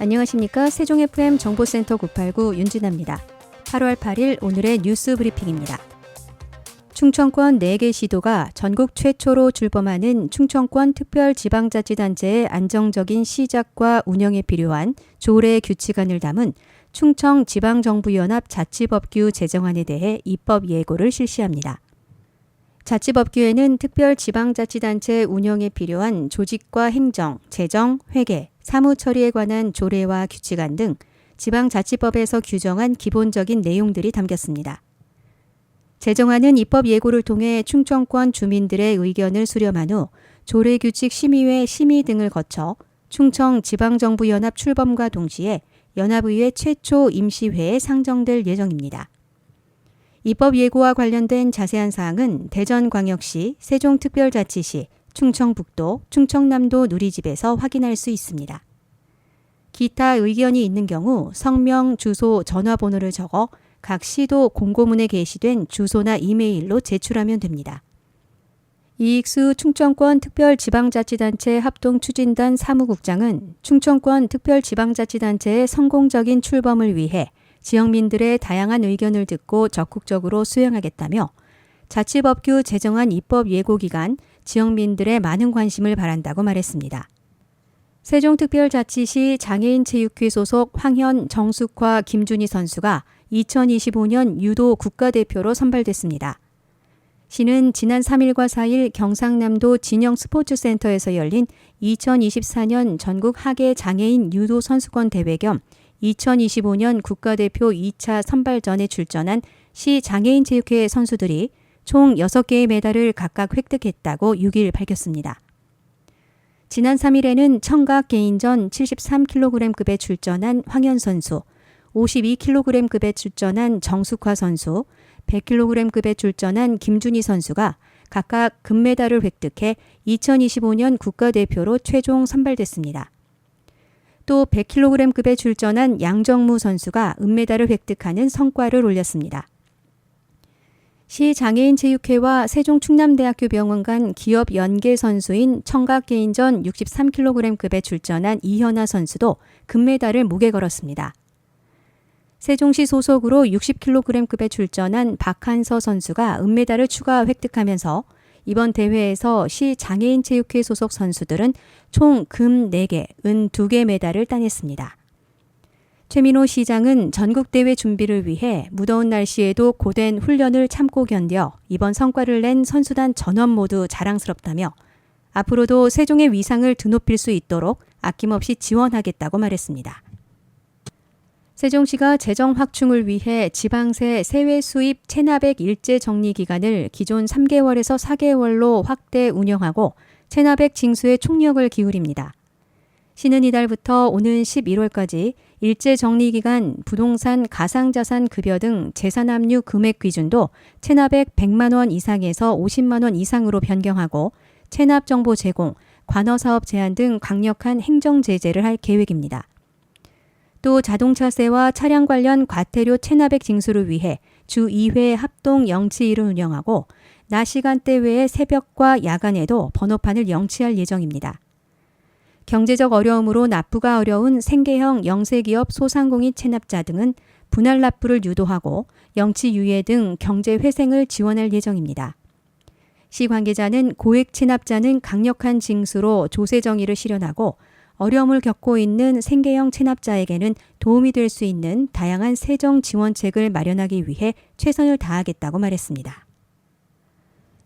안녕하십니까. 세종FM 정보센터 989 윤진아입니다. 8월 8일 오늘의 뉴스 브리핑입니다. 충청권 4개 시도가 전국 최초로 출범하는 충청권 특별지방자치단체의 안정적인 시작과 운영에 필요한 조례 규칙안을 담은 충청지방정부연합 자치법규 제정안에 대해 입법 예고를 실시합니다. 자치법규에는 특별지방자치단체 운영에 필요한 조직과 행정, 재정, 회계, 사무처리에 관한 조례와 규칙안 등 지방자치법에서 규정한 기본적인 내용들이 담겼습니다. 제정안은 입법 예고를 통해 충청권 주민들의 의견을 수렴한 후 조례규칙 심의회 심의 등을 거쳐 충청지방정부연합 출범과 동시에 연합의회 최초 임시회에 상정될 예정입니다. 입법 예고와 관련된 자세한 사항은 대전광역시, 세종특별자치시, 충청북도, 충청남도 누리집에서 확인할 수 있습니다. 기타 의견이 있는 경우 성명, 주소, 전화번호를 적어 각 시도 공고문에 게시된 주소나 이메일로 제출하면 됩니다. 이익수 충청권 특별지방자치단체 합동추진단 사무국장은 충청권 특별지방자치단체의 성공적인 출범을 위해 지역민들의 다양한 의견을 듣고 적극적으로 수행하겠다며 자치법규 제정안 입법 예고 기간 지역민들의 많은 관심을 바란다고 말했습니다. 세종특별자치시 장애인체육회 소속 황현, 정숙화, 김준희 선수가 2025년 유도 국가대표로 선발됐습니다. 시는 지난 3일과 4일 경상남도 진영스포츠센터에서 열린 2024년 전국 하계 장애인 유도 선수권 대회 겸 2025년 국가대표 2차 선발전에 출전한 시 장애인체육회 선수들이 총 6개의 메달을 각각 획득했다고 6일 밝혔습니다. 지난 3일에는 청각 개인전 73kg급에 출전한 황현 선수, 52kg급에 출전한 정숙화 선수, 100kg급에 출전한 김준희 선수가 각각 금메달을 획득해 2025년 국가대표로 최종 선발됐습니다. 또 100kg급에 출전한 양정무 선수가 은메달을 획득하는 성과를 올렸습니다. 시장애인체육회와 세종충남대학교 병원 간 기업 연계 선수인 청각개인전 63kg급에 출전한 이현아 선수도 금메달을 목에 걸었습니다. 세종시 소속으로 60kg급에 출전한 박한서 선수가 은메달을 추가 획득하면서 이번 대회에서 시장애인체육회 소속 선수들은 총 금 4개, 은 2개 메달을 따냈습니다. 최민호 시장은 전국대회 준비를 위해 무더운 날씨에도 고된 훈련을 참고 견뎌 이번 성과를 낸 선수단 전원 모두 자랑스럽다며 앞으로도 세종의 위상을 드높일 수 있도록 아낌없이 지원하겠다고 말했습니다. 세종시가 재정 확충을 위해 지방세 세외 수입 체납액 일제 정리 기간을 기존 3개월에서 4개월로 확대 운영하고 체납액 징수에 총력을 기울입니다. 시는 이달부터 오는 11월까지 일제 정리 기간 부동산 가상자산 급여 등 재산 압류 금액 기준도 체납액 100만 원 이상에서 50만 원 이상으로 변경하고 체납 정보 제공, 관어 사업 제한 등 강력한 행정 제재를 할 계획입니다. 또 자동차세와 차량 관련 과태료 체납액 징수를 위해 주 2회 합동 영치일을 운영하고 낮 시간대 외에 새벽과 야간에도 번호판을 영치할 예정입니다. 경제적 어려움으로 납부가 어려운 생계형 영세기업 소상공인 체납자 등은 분할 납부를 유도하고 영치 유예 등 경제 회생을 지원할 예정입니다. 시 관계자는 고액 체납자는 강력한 징수로 조세 정의를 실현하고 어려움을 겪고 있는 생계형 체납자에게는 도움이 될 수 있는 다양한 세정 지원책을 마련하기 위해 최선을 다하겠다고 말했습니다.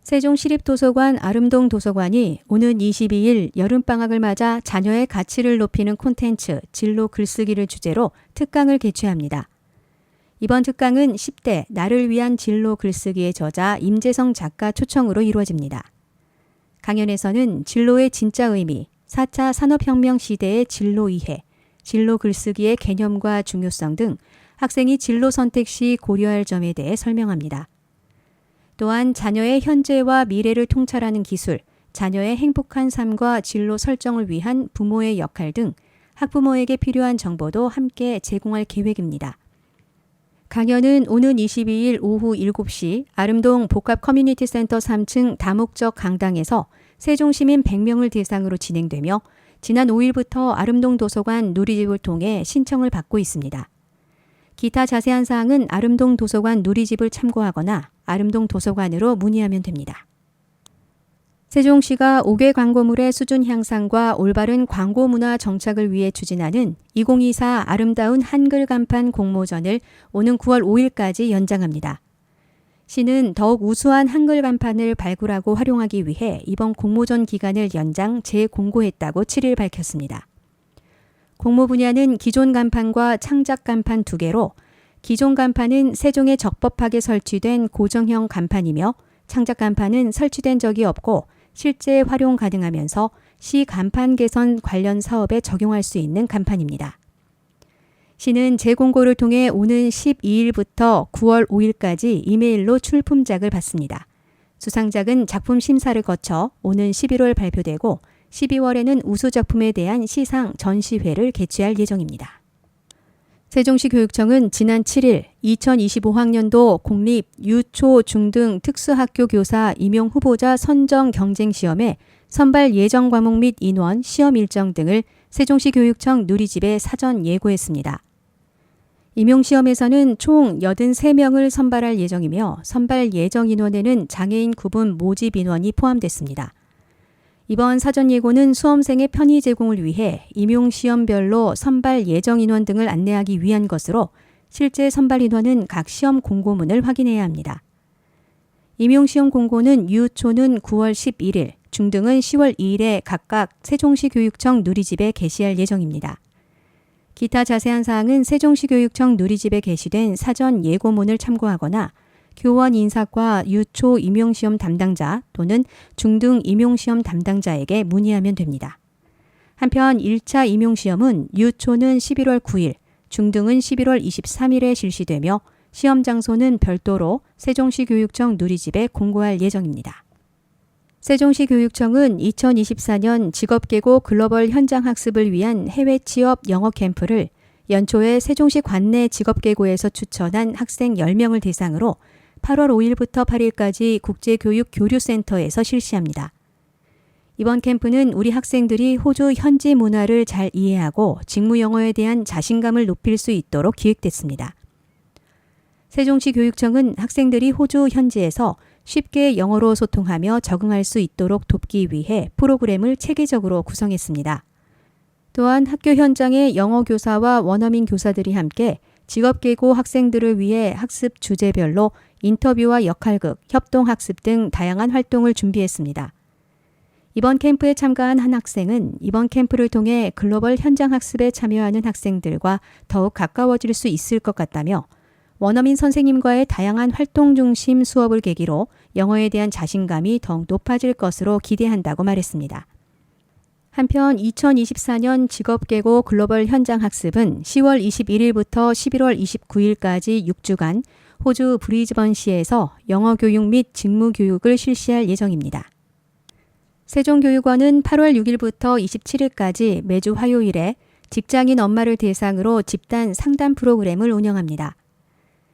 세종시립도서관 아름동 도서관이 오는 22일 여름방학을 맞아 자녀의 가치를 높이는 콘텐츠 진로 글쓰기를 주제로 특강을 개최합니다. 이번 특강은 10대 나를 위한 진로 글쓰기의 저자 임재성 작가 초청으로 이루어집니다. 강연에서는 진로의 진짜 의미, 4차 산업혁명 시대의 진로 이해, 진로 글쓰기의 개념과 중요성 등 학생이 진로 선택 시 고려할 점에 대해 설명합니다. 또한 자녀의 현재와 미래를 통찰하는 기술, 자녀의 행복한 삶과 진로 설정을 위한 부모의 역할 등 학부모에게 필요한 정보도 함께 제공할 계획입니다. 강연은 오는 22일 오후 7시 아름동 복합커뮤니티센터 3층 다목적 강당에서 세종시민 100명을 대상으로 진행되며 지난 5일부터 아름동 도서관 누리집을 통해 신청을 받고 있습니다. 기타 자세한 사항은 아름동 도서관 누리집을 참고하거나 아름동 도서관으로 문의하면 됩니다. 세종시가 5개 광고물의 수준 향상과 올바른 광고 문화 정착을 위해 추진하는 2024 아름다운 한글 간판 공모전을 오는 9월 5일까지 연장합니다. 시는 더욱 우수한 한글 간판을 발굴하고 활용하기 위해 이번 공모전 기간을 연장 재공고했다고 7일 밝혔습니다. 공모 분야는 기존 간판과 창작 간판 2개로 기존 간판은 세종에 적법하게 설치된 고정형 간판이며 창작 간판은 설치된 적이 없고 실제 활용 가능하면서 시 간판 개선 관련 사업에 적용할 수 있는 간판입니다. 시는 재공고를 통해 오는 12일부터 9월 5일까지 이메일로 출품작을 받습니다. 수상작은 작품 심사를 거쳐 오는 11월 발표되고 12월에는 우수작품에 대한 시상 전시회를 개최할 예정입니다. 세종시 교육청은 지난 7일 2025학년도 공립 유초 중등 특수학교 교사 임용 후보자 선정 경쟁 시험의 선발 예정 과목 및 인원, 시험 일정 등을 세종시 교육청 누리집에 사전 예고했습니다. 임용시험에서는 총 83명을 선발할 예정이며 선발 예정 인원에는 장애인 구분 모집 인원이 포함됐습니다. 이번 사전 예고는 수험생의 편의 제공을 위해 임용시험별로 선발 예정 인원 등을 안내하기 위한 것으로 실제 선발 인원은 각 시험 공고문을 확인해야 합니다. 임용시험 공고는 유초는 9월 11일, 중등은 10월 2일에 각각 세종시 교육청 누리집에 게시할 예정입니다. 기타 자세한 사항은 세종시 교육청 누리집에 게시된 사전 예고문을 참고하거나 교원 인사과 유초 임용시험 담당자 또는 중등 임용시험 담당자에게 문의하면 됩니다. 한편 1차 임용시험은 유초는 11월 9일, 중등은 11월 23일에 실시되며 시험 장소는 별도로 세종시 교육청 누리집에 공고할 예정입니다. 세종시 교육청은 2024년 직업계고 글로벌 현장학습을 위한 해외 취업 영어 캠프를 연초에 세종시 관내 직업계고에서 추천한 학생 10명을 대상으로 8월 5일부터 8일까지 국제교육교류센터에서 실시합니다. 이번 캠프는 우리 학생들이 호주 현지 문화를 잘 이해하고 직무 영어에 대한 자신감을 높일 수 있도록 기획됐습니다. 세종시 교육청은 학생들이 호주 현지에서 쉽게 영어로 소통하며 적응할 수 있도록 돕기 위해 프로그램을 체계적으로 구성했습니다. 또한 학교 현장의 영어 교사와 원어민 교사들이 함께 직업계고 학생들을 위해 학습 주제별로 인터뷰와 역할극, 협동학습 등 다양한 활동을 준비했습니다. 이번 캠프에 참가한 한 학생은 이번 캠프를 통해 글로벌 현장학습에 참여하는 학생들과 더욱 가까워질 수 있을 것 같다며 원어민 선생님과의 다양한 활동 중심 수업을 계기로 영어에 대한 자신감이 더욱 높아질 것으로 기대한다고 말했습니다. 한편 2024년 직업계고 글로벌 현장학습은 10월 21일부터 11월 29일까지 6주간 호주 브리즈번시에서 영어 교육 및 직무 교육을 실시할 예정입니다. 세종교육원은 8월 6일부터 27일까지 매주 화요일에 직장인 엄마를 대상으로 집단 상담 프로그램을 운영합니다.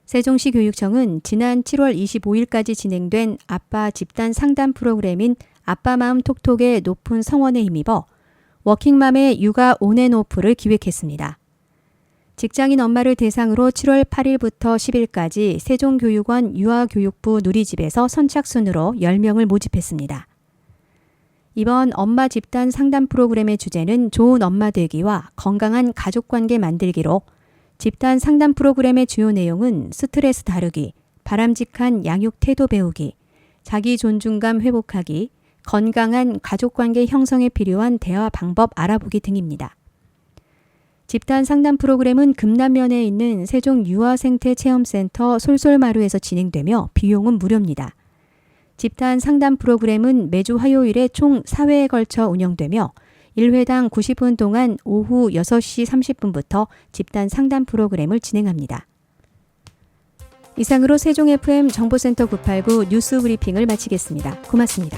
세종시 교육청은 지난 7월 25일까지 진행된 아빠 집단 상담 프로그램인 아빠마음 톡톡의 높은 성원에 힘입어 워킹맘의 육아 온앤오프를 기획했습니다. 직장인 엄마를 대상으로 7월 8일부터 10일까지 세종교육원 유아교육부 누리집에서 선착순으로 10명을 모집했습니다. 이번 엄마 집단 상담 프로그램의 주제는 좋은 엄마 되기와 건강한 가족관계 만들기로 집단 상담 프로그램의 주요 내용은 스트레스 다루기, 바람직한 양육 태도 배우기, 자기 존중감 회복하기, 건강한 가족관계 형성에 필요한 대화 방법 알아보기 등입니다. 집단 상담 프로그램은 금남면에 있는 세종 유아생태체험센터 솔솔마루에서 진행되며 비용은 무료입니다. 집단 상담 프로그램은 매주 화요일에 총 4회에 걸쳐 운영되며 1회당 90분 동안 오후 6시 30분부터 집단 상담 프로그램을 진행합니다. 이상으로 세종 FM 정보센터 989 뉴스 브리핑을 마치겠습니다. 고맙습니다.